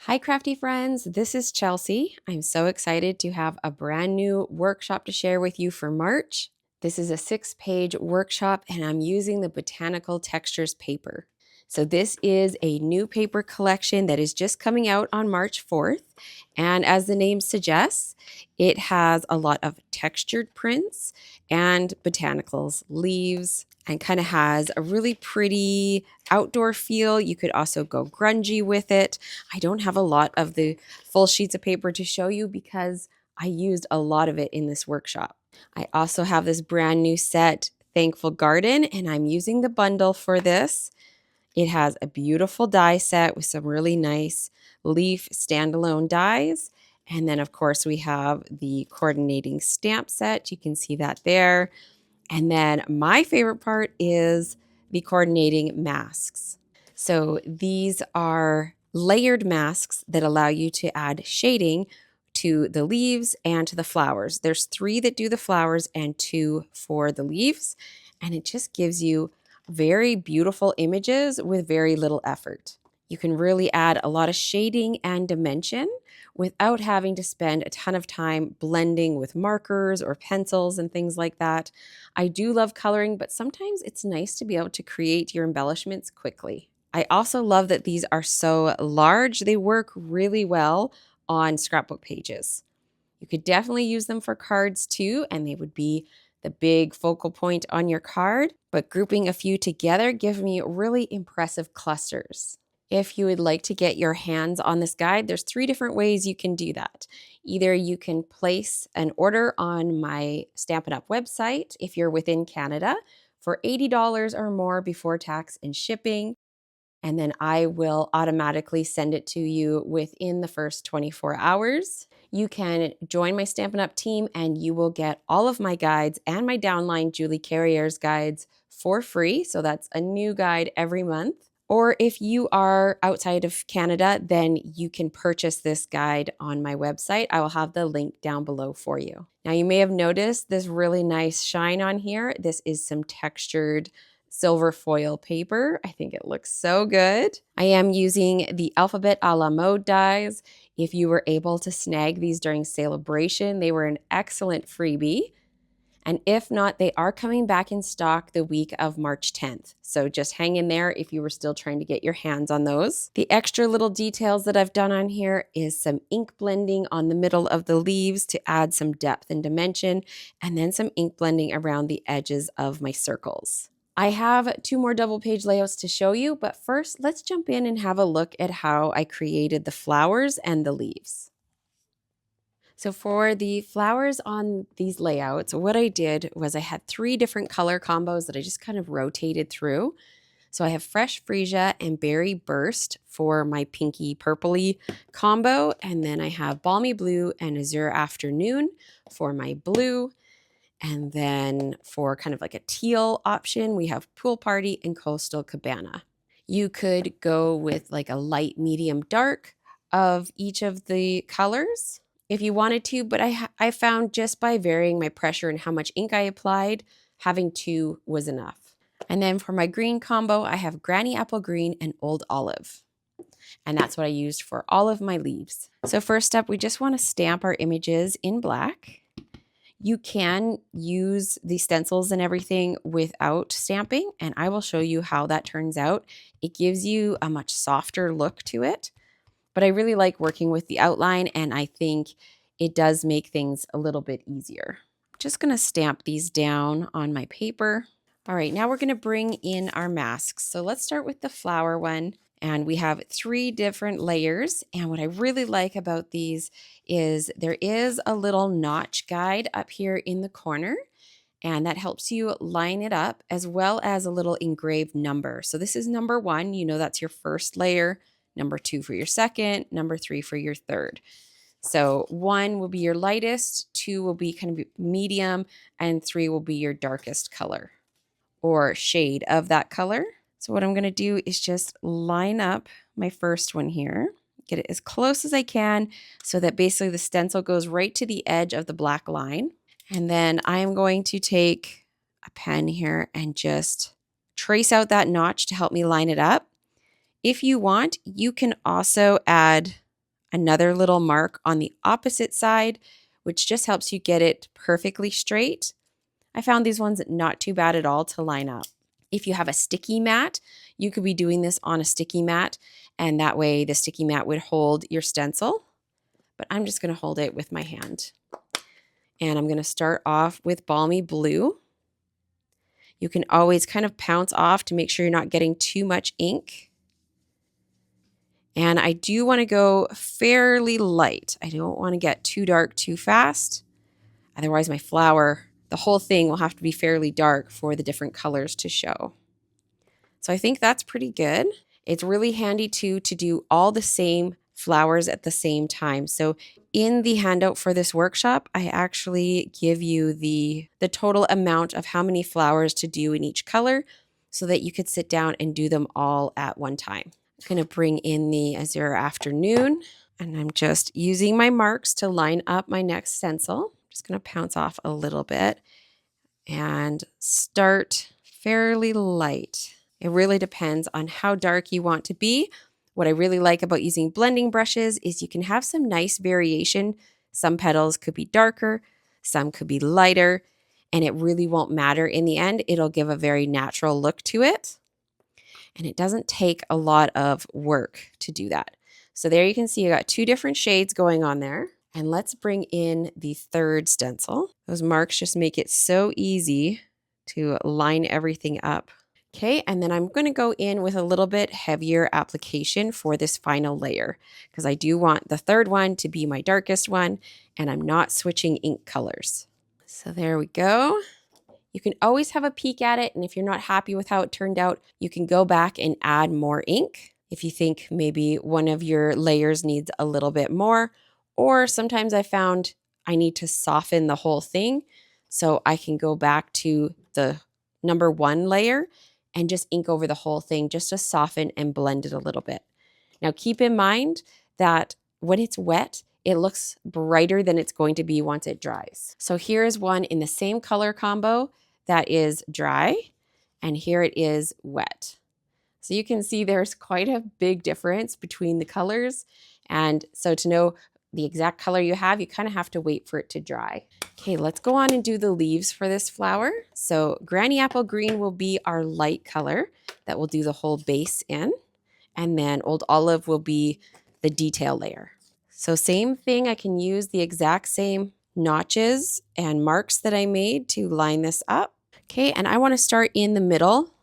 Hi, crafty friends. This is Chelsea. I'm so excited to have a brand new workshop to share with you for March. This is a 6-page workshop, and I'm using the Botanical Textures paper. So this is a new paper collection that is just coming out on March 4th. And as the name suggests, it has a lot of textured prints and botanicals, leaves, and kind of has a really pretty outdoor feel. You could also go grungy with it. I don't have a lot of the full sheets of paper to show you because I used a lot of it in this workshop. I also have this brand new set, Thankful Garden, and I'm using the bundle for this. It has a beautiful die set with some really nice leaf standalone dies. And then, of course, we have the coordinating stamp set. You can see that there. And then my favorite part is the coordinating masks. So these are layered masks that allow you to add shading to the leaves and to the flowers. There's 3 that do the flowers and 2 for the leaves. And it just gives you very beautiful images with very little effort. You can really add a lot of shading and dimension without having to spend a ton of time blending with markers or pencils and things like that. I do love coloring, but sometimes it's nice to be able to create your embellishments quickly. I also love that these are so large. They work really well on scrapbook pages. You could definitely use them for cards too, and they would be the big focal point on your card, but grouping a few together give me really impressive clusters. If you would like to get your hands on this guide, there's 3 different ways you can do that. Either you can place an order on my Stampin' Up website if you're within Canada for $80 or more before tax and shipping, and then I will automatically send it to you within the first 24 hours. You can join my Stampin' Up team and you will get all of my guides and my downline Julie Carrier's guides for free. So that's a new guide every month. Or if you are outside of Canada, then you can purchase this guide on my website. I will have the link down below for you. Now you may have noticed this really nice shine on here. This is some textured silver foil paper. I think it looks so good. I am using the Alphabet a la Mode dies. If you were able to snag these during Celebration, they were an excellent freebie. And if not, they are coming back in stock the week of March 10th. So just hang in there if you were still trying to get your hands on those. The extra little details that I've done on here is some ink blending on the middle of the leaves to add some depth and dimension, and then some ink blending around the edges of my circles. I have 2 more double page layouts to show you, but first let's jump in and have a look at how I created the flowers and the leaves. So for the flowers on these layouts, what I did was I had 3 different color combos that I just kind of rotated through. So I have Fresh Freesia and Berry Burst for my pinky purpley combo. And then I have Balmy Blue and Azure Afternoon for my blue. And then for kind of like a teal option, we have Pool Party and Coastal Cabana. You could go with like a light, medium, dark of each of the colors if you wanted to, but I found just by varying my pressure and how much ink I applied, having 2 was enough. And then for my green combo, I have Granny Apple Green and Old Olive. And that's what I used for all of my leaves. So first up, we just want to stamp our images in black. You can use the stencils and everything without stamping, and I will show you how that turns out. It gives you a much softer look to it. But I really like working with the outline, and I think it does make things a little bit easier. I'm just going to stamp these down on my paper. All right, now we're going to bring in our masks. So let's start with the flower one. And we have 3 different layers. And what I really like about these is there is a little notch guide up here in the corner. And that helps you line it up, as well as a little engraved number. So this is number 1. You know that's your first layer. Number 2 for your second, number 3 for your third. So 1 will be your lightest, 2 will be kind of medium, and 3 will be your darkest color or shade of that color. So what I'm going to do is just line up my first one here, get it as close as I can so that basically the stencil goes right to the edge of the black line. And then I am going to take a pen here and just trace out that notch to help me line it up. If you want, you can also add another little mark on the opposite side, which just helps you get it perfectly straight. I found these ones not too bad at all to line up. If you have a sticky mat, you could be doing this on a sticky mat, and that way the sticky mat would hold your stencil. But I'm just going to hold it with my hand. And I'm going to start off with Balmy Blue. You can always kind of pounce off to make sure you're not getting too much ink. And I do want to go fairly light. I don't want to get too dark too fast. Otherwise my flower, the whole thing will have to be fairly dark for the different colors to show. So I think that's pretty good. It's really handy too to do all the same flowers at the same time. So in the handout for this workshop, I actually give you the total amount of how many flowers to do in each color so that you could sit down and do them all at one time. I'm going to bring in the Azure Afternoon, and I'm just using my marks to line up my next stencil. Just going to pounce off a little bit and start fairly light. It really depends on how dark you want to be. What I really like about using blending brushes is you can have some nice variation. Some petals could be darker, some could be lighter, and it really won't matter in the end. It'll give a very natural look to it. And it doesn't take a lot of work to do that. So there you can see I got two different shades going on there. And let's bring in the third stencil. Those marks just make it so easy to line everything up. Okay, and then I'm going to go in with a little bit heavier application for this final layer because I do want the third one to be my darkest one, and I'm not switching ink colors. So there we go. You can always have a peek at it, and if you're not happy with how it turned out, you can go back and add more ink if you think maybe one of your layers needs a little bit more, or sometimes I found I need to soften the whole thing, so I can go back to the number one layer and just ink over the whole thing just to soften and blend it a little bit. Now keep in mind that when it's wet, it looks brighter than it's going to be once it dries. So here is one in the same color combo that is dry, and here it is wet. So you can see there's quite a big difference between the colors. And so to know the exact color you have, you kind of have to wait for it to dry. Okay, let's go on and do the leaves for this flower. So Granny Apple Green will be our light color that will do the whole base in. And then Old Olive will be the detail layer. So same thing, I can use the exact same notches and marks that I made to line this up. Okay, and I want to start in the middle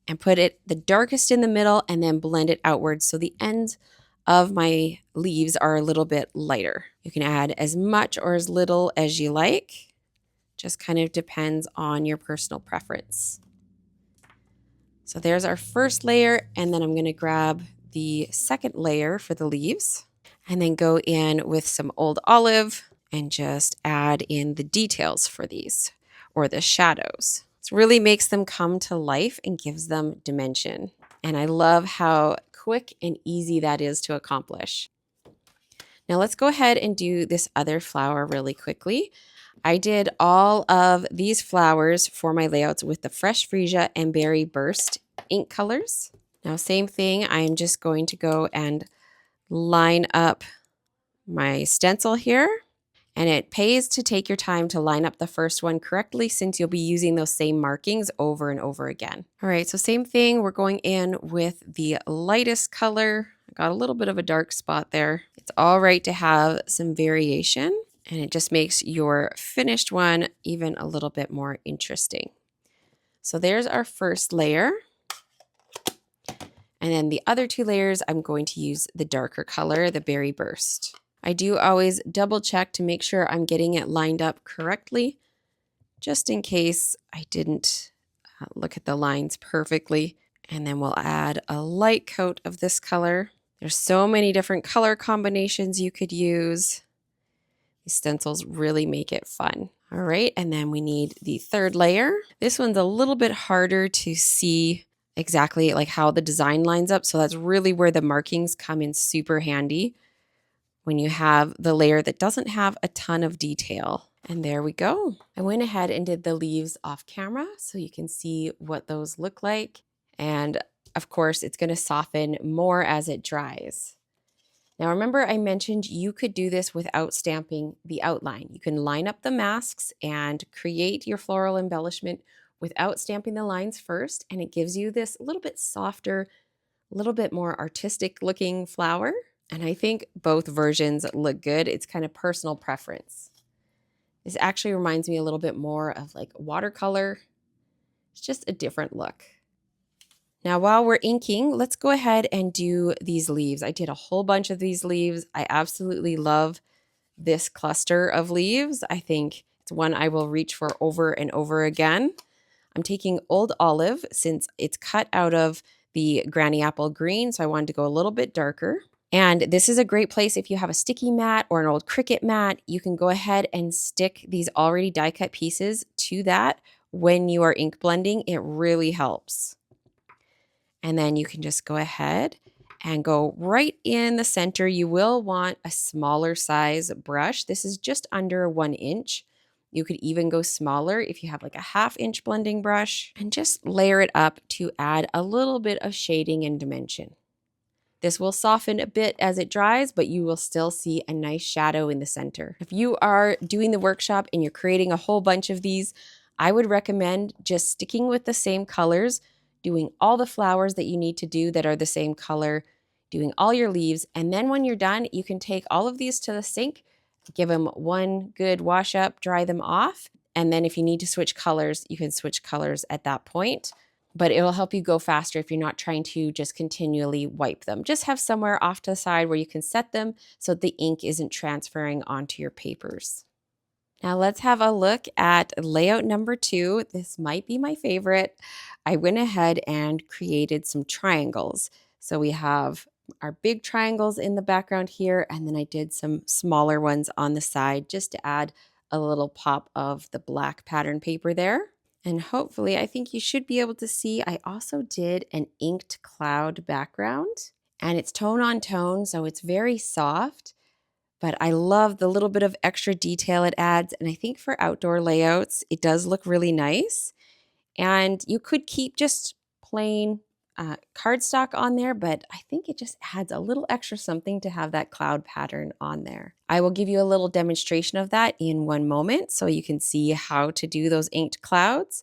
and put it the darkest in the middle and then blend it outwards so the ends of my leaves are a little bit lighter. You can add as much or as little as you like. Just kind of depends on your personal preference. So there's our first layer, and then I'm going to grab the second layer for the leaves and then go in with some Old Olive and just add in the details for these, or the shadows. It really makes them come to life and gives them dimension. And I love how quick and easy that is to accomplish. Now let's go ahead and do this other flower really quickly. I did all of these flowers for my layouts with the Fresh Freesia and Berry Burst ink colors. Now same thing, I am just going to go and line up my stencil here. And it pays to take your time to line up the first one correctly since you'll be using those same markings over and over again. All right, so same thing, we're going in with the lightest color. I got a little bit of a dark spot there. It's all right to have some variation, and it just makes your finished one even a little bit more interesting. So there's our first layer. And then the other two layers, I'm going to use the darker color, the Berry Burst. I do always double check to make sure I'm getting it lined up correctly, just in case I didn't look at the lines perfectly. And then we'll add a light coat of this color. There's so many different color combinations you could use. These stencils really make it fun. All right, and then we need the third layer. This one's a little bit harder to see exactly like how the design lines up. So that's really where the markings come in super handy when you have the layer that doesn't have a ton of detail. And there we go. I went ahead and did the leaves off camera so you can see what those look like. And of course, it's going to soften more as it dries. Now remember I mentioned you could do this without stamping the outline. You can line up the masks and create your floral embellishment without stamping the lines first, and it gives you this little bit softer, a little bit more artistic looking flower. And I think both versions look good. It's kind of personal preference. This actually reminds me a little bit more of like watercolor. It's just a different look. Now, while we're inking, let's go ahead and do these leaves. I did a whole bunch of these leaves. I absolutely love this cluster of leaves. I think it's one I will reach for over and over again. I'm taking Old Olive since it's cut out of the Granny Apple Green, so I wanted to go a little bit darker. And this is a great place if you have a sticky mat or an old Cricut mat. You can go ahead and stick these already die cut pieces to that when you are ink blending. It really helps. And then you can just go ahead and go right in the center. You will want a smaller size brush. This is just under 1 inch. You could even go smaller if you have like a 1/2 inch blending brush, and just layer it up to add a little bit of shading and dimension. This will soften a bit as it dries, but you will still see a nice shadow in the center. If you are doing the workshop and you're creating a whole bunch of these, I would recommend just sticking with the same colors, doing all the flowers that you need to do that are the same color, doing all your leaves, and then when you're done, you can take all of these to the sink, give them one good wash up, dry them off, and then if you need to switch colors, you can switch colors at that point. But it will help you go faster if you're not trying to just continually wipe them. Just have somewhere off to the side where you can set them so that the ink isn't transferring onto your papers. Now let's have a look at layout number 2. This might be my favorite. I went ahead and created some triangles. So we have our big triangles in the background here, and then I did some smaller ones on the side just to add a little pop of the black pattern paper there. And hopefully, I think you should be able to see, I also did an inked cloud background, and it's tone on tone, so it's very soft. But I love the little bit of extra detail it adds. And I think for outdoor layouts, it does look really nice. And you could keep just plain cardstock on there, but I think it just adds a little extra something to have that cloud pattern on there. I will give you a little demonstration of that in one moment so you can see how to do those inked clouds.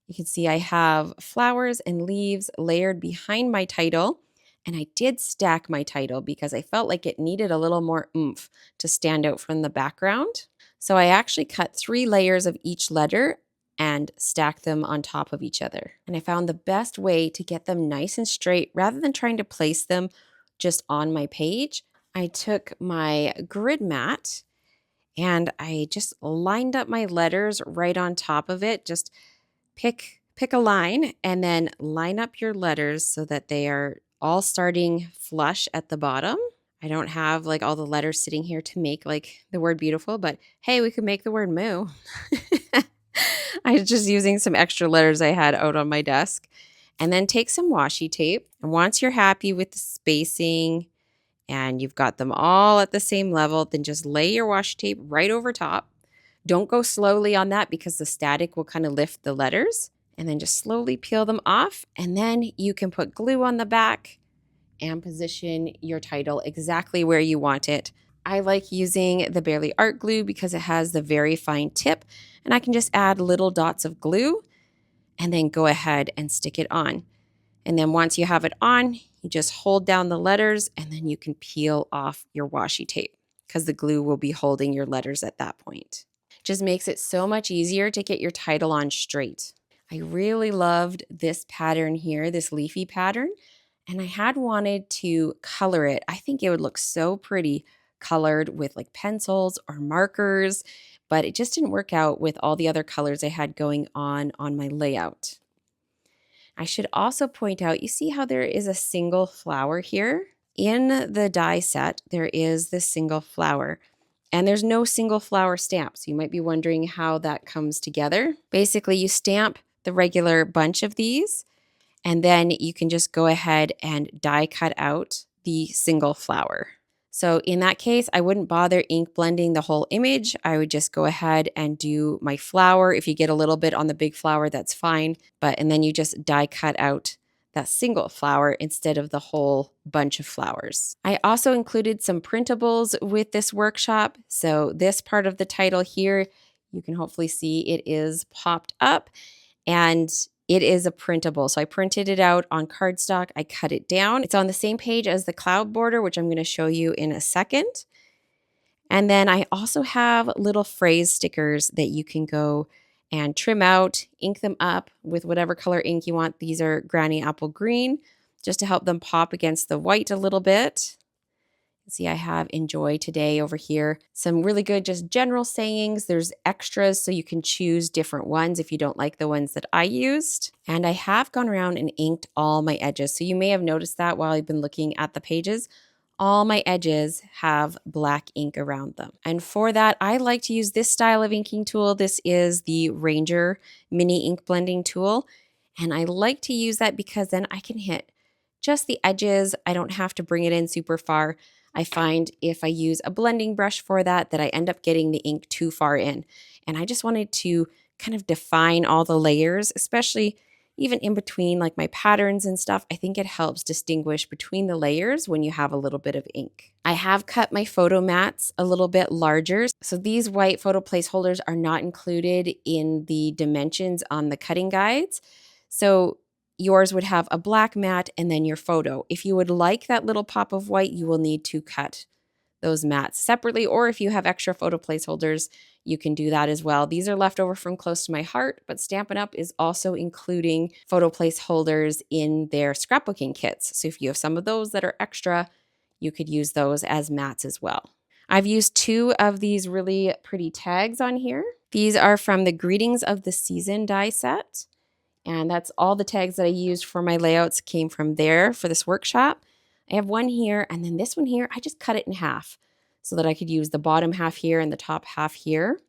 You can see I have flowers and leaves layered behind my title. And I did stack my title because I felt like it needed a little more oomph to stand out from the background. So I actually cut 3 layers of each letter and stacked them on top of each other. And I found the best way to get them nice and straight rather than trying to place them just on my page. I took my grid mat and I just lined up my letters right on top of it. Just pick a line and then line up your letters so that they are all starting flush at the bottom. I don't have like all the letters sitting here to make like the word beautiful, but hey, we could make the word moo. I was just using some extra letters I had out on my desk. And then take some washi tape. And once you're happy with the spacing and you've got them all at the same level, then just lay your washi tape right over top. Don't go slowly on that because the static will kind of lift the letters. And then just slowly peel them off. And then you can put glue on the back and position your title exactly where you want it. I like using the Barely Art glue because it has the very fine tip, and I can just add little dots of glue and then go ahead and stick it on. And then once you have it on, you just hold down the letters and then you can peel off your washi tape because the glue will be holding your letters at that point. Just makes it so much easier to get your title on straight. I really loved this pattern here, this leafy pattern, and I had wanted to color it. I think it would look so pretty colored with like pencils or markers, but it just didn't work out with all the other colors I had going on my layout. I should also point out, you see how there is a single flower here? In the die set, there is this single flower. And there's no single flower stamp, so you might be wondering how that comes together. Basically, you stamp the regular bunch of these, and then you can just go ahead and die cut out the single flower. So in that case, I wouldn't bother ink blending the whole image. I would just go ahead and do my flower. If you get a little bit on the big flower, that's fine. And then you just die cut out that single flower instead of the whole bunch of flowers. I also included some printables with this workshop. So this part of the title here, you can hopefully see it is popped up, and it is a printable. So I printed it out on cardstock. I cut it down. It's on the same page as the cloud border, which I'm going to show you in a second. And then I also have little phrase stickers that you can go and trim out, ink them up with whatever color ink you want. These are Granny Apple Green, just to help them pop against the white a little bit. See, I have enjoy today over here. Some really good just general sayings. There's extras, so you can choose different ones if you don't like the ones that I used. And I have gone around and inked all my edges. So you may have noticed that while I've been looking at the pages. All my edges have black ink around them. And for that, I like to use this style of inking tool. This is the Ranger Mini Ink Blending Tool. And I like to use that because then I can hit just the edges. I don't have to bring it in super far. I find if I use a blending brush for that I end up getting the ink too far in. And I just wanted to kind of define all the layers, especially even in between like my patterns and stuff. I think it helps distinguish between the layers when you have a little bit of ink. I have cut my photo mats a little bit larger. So these white photo placeholders are not included in the dimensions on the cutting guides. So yours would have a black mat and then your photo. If you would like that little pop of white, you will need to cut those mats separately, or if you have extra photo placeholders, you can do that as well. These are left over from Close to My Heart, but Stampin' Up! Is also including photo placeholders in their scrapbooking kits. So if you have some of those that are extra, you could use those as mats as well. I've used 2 of these really pretty tags on here. These are from the Greetings of the Season die set. And that's all the tags that I used for my layouts came from there for this workshop. I have one here, and then this one here, I just cut it in half so that I could use the bottom half here and the top half here.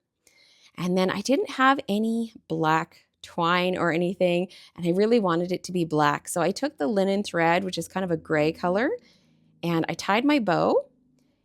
And then I didn't have any black twine or anything, and I really wanted it to be black. So I took the linen thread, which is kind of a gray color, and I tied my bow,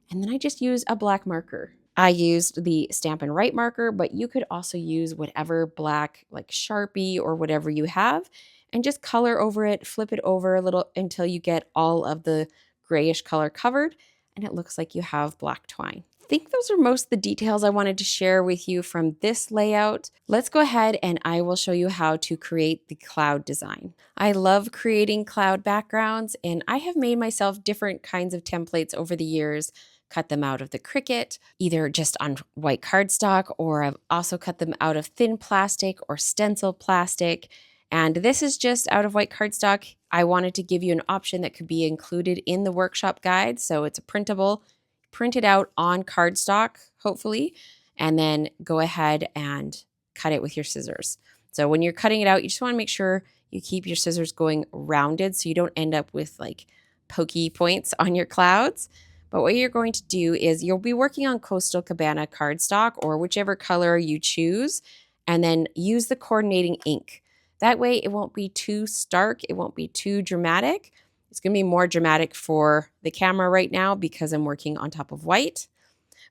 and then I just used a black marker. I used the Stampin' Write marker, but you could also use whatever black, like Sharpie or whatever you have, and just color over it, flip it over a little until you get all of the grayish color covered, and it looks like you have black twine. I think those are most of the details I wanted to share with you from this layout. Let's go ahead and I will show you how to create the cloud design. I love creating cloud backgrounds, and I have made myself different kinds of templates over the years. Cut them out of the Cricut, either just on white cardstock, or I've also cut them out of thin plastic or stencil plastic. And this is just out of white cardstock. I wanted to give you an option that could be included in the workshop guide. So it's a printable, print it out on cardstock, hopefully, and then go ahead and cut it with your scissors. So when you're cutting it out, you just want to make sure you keep your scissors going rounded so you don't end up with like pokey points on your clouds. But what you're going to do is you'll be working on Coastal Cabana cardstock or whichever color you choose, and then use the coordinating ink. That way it won't be too stark, it won't be too dramatic. It's going to be more dramatic for the camera right now because I'm working on top of white.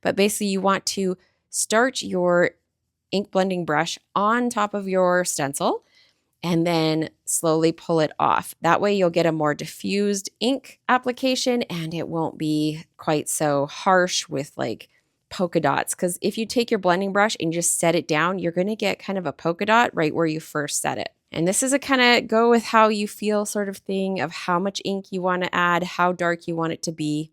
But basically you want to start your ink blending brush on top of your stencil and then slowly pull it off. That way you'll get a more diffused ink application and it won't be quite so harsh with like polka dots. Because if you take your blending brush and just set it down, you're going to get kind of a polka dot right where you first set it. And this is a kind of go with how you feel sort of thing of how much ink you want to add, how dark you want it to be.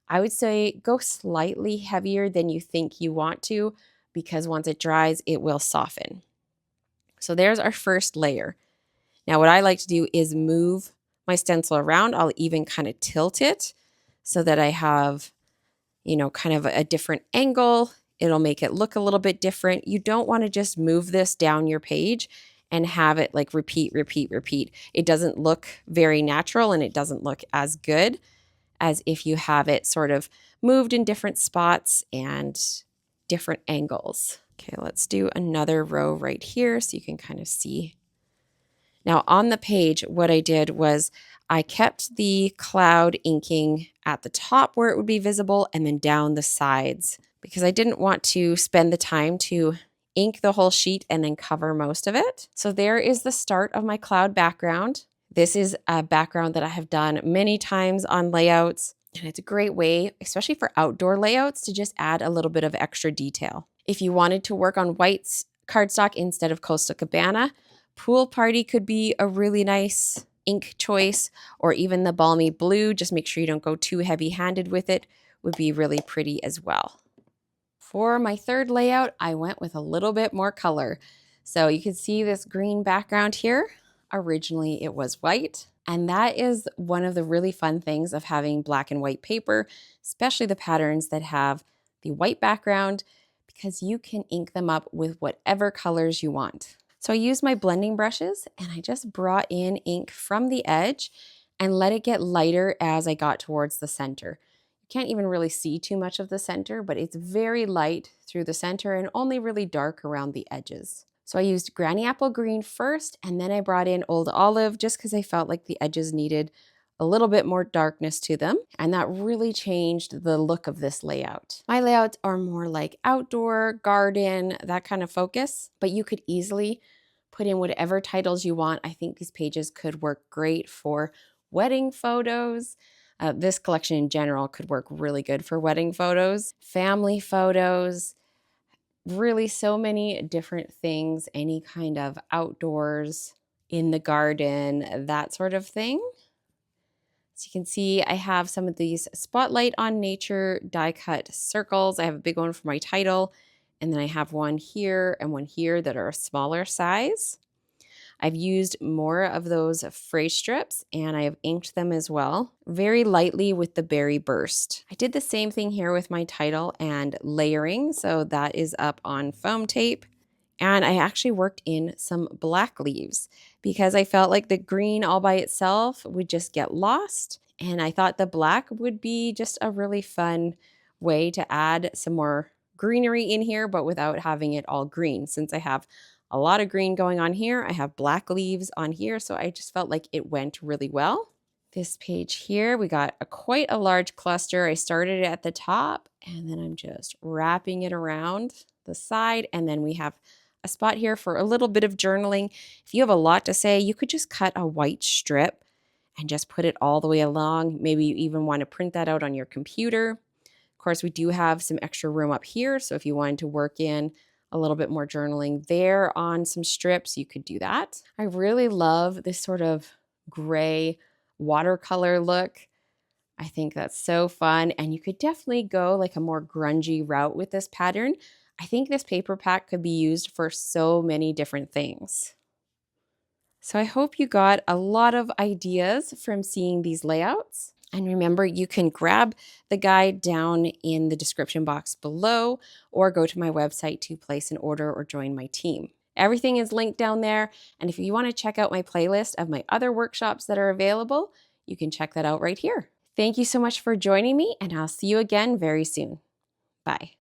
I would say go slightly heavier than you think you want to, because once it dries, it will soften. So there's our first layer. Now what I like to do is move my stencil around. I'll even kind of tilt it so that I have, you know, kind of a different angle. It'll make it look a little bit different. You don't want to just move this down your page and have it like repeat, repeat, repeat. It doesn't look very natural and it doesn't look as good as if you have it sort of moved in different spots and different angles. Okay, let's do another row right here so you can kind of see. Now on the page, what I did was I kept the cloud inking at the top where it would be visible and then down the sides because I didn't want to spend the time to ink the whole sheet and then cover most of it. So there is the start of my cloud background. This is a background that I have done many times on layouts, and it's a great way, especially for outdoor layouts, to just add a little bit of extra detail. If you wanted to work on white cardstock instead of Coastal Cabana, Pool Party could be a really nice ink choice, or even the Balmy Blue. Just make sure you don't go too heavy-handed with it, would be really pretty as well. For my third layout, I went with a little bit more color. So you can see this green background here. Originally it was white, and that is one of the really fun things of having black and white paper, especially the patterns that have the white background, because you can ink them up with whatever colors you want. So I used my blending brushes and I just brought in ink from the edge and let it get lighter as I got towards the center. You can't even really see too much of the center, but it's very light through the center and only really dark around the edges. So I used Granny Apple Green first, and then I brought in Old Olive just because I felt like the edges needed a little bit more darkness to them, and that really changed the look of this layout. My layouts are more like outdoor, garden, that kind of focus, but you could easily put in whatever titles you want. I think these pages could work great for wedding photos. This collection in general could work really good for wedding photos, family photos, really so many different things, any kind of outdoors, in the garden, that sort of thing. So you can see I have some of these Spotlight on Nature die cut circles. I have a big one for my title, and then I have one here and one here that are a smaller size. I've used more of those phrase strips, and I have inked them as well, very lightly with the Berry Burst. I did the same thing here with my title and layering, so that is up on foam tape. And I actually worked in some black leaves because I felt like the green all by itself would just get lost. And I thought the black would be just a really fun way to add some more greenery in here, but without having it all green. Since I have a lot of green going on here, I have black leaves on here, so I just felt like it went really well. This page here, we got quite a large cluster. I started it at the top, and then I'm just wrapping it around the side, and then we have a spot here for a little bit of journaling. If you have a lot to say, you could just cut a white strip and just put it all the way along. Maybe you even want to print that out on your computer. Of course, we do have some extra room up here, so if you wanted to work in a little bit more journaling there on some strips, you could do that. I really love this sort of gray watercolor look. I think that's so fun, and you could definitely go like a more grungy route with this pattern. I think this paper pack could be used for so many different things. So I hope you got a lot of ideas from seeing these layouts. And remember, you can grab the guide down in the description box below, or go to my website to place an order or join my team. Everything is linked down there. And if you want to check out my playlist of my other workshops that are available, you can check that out right here. Thank you so much for joining me, and I'll see you again very soon. Bye.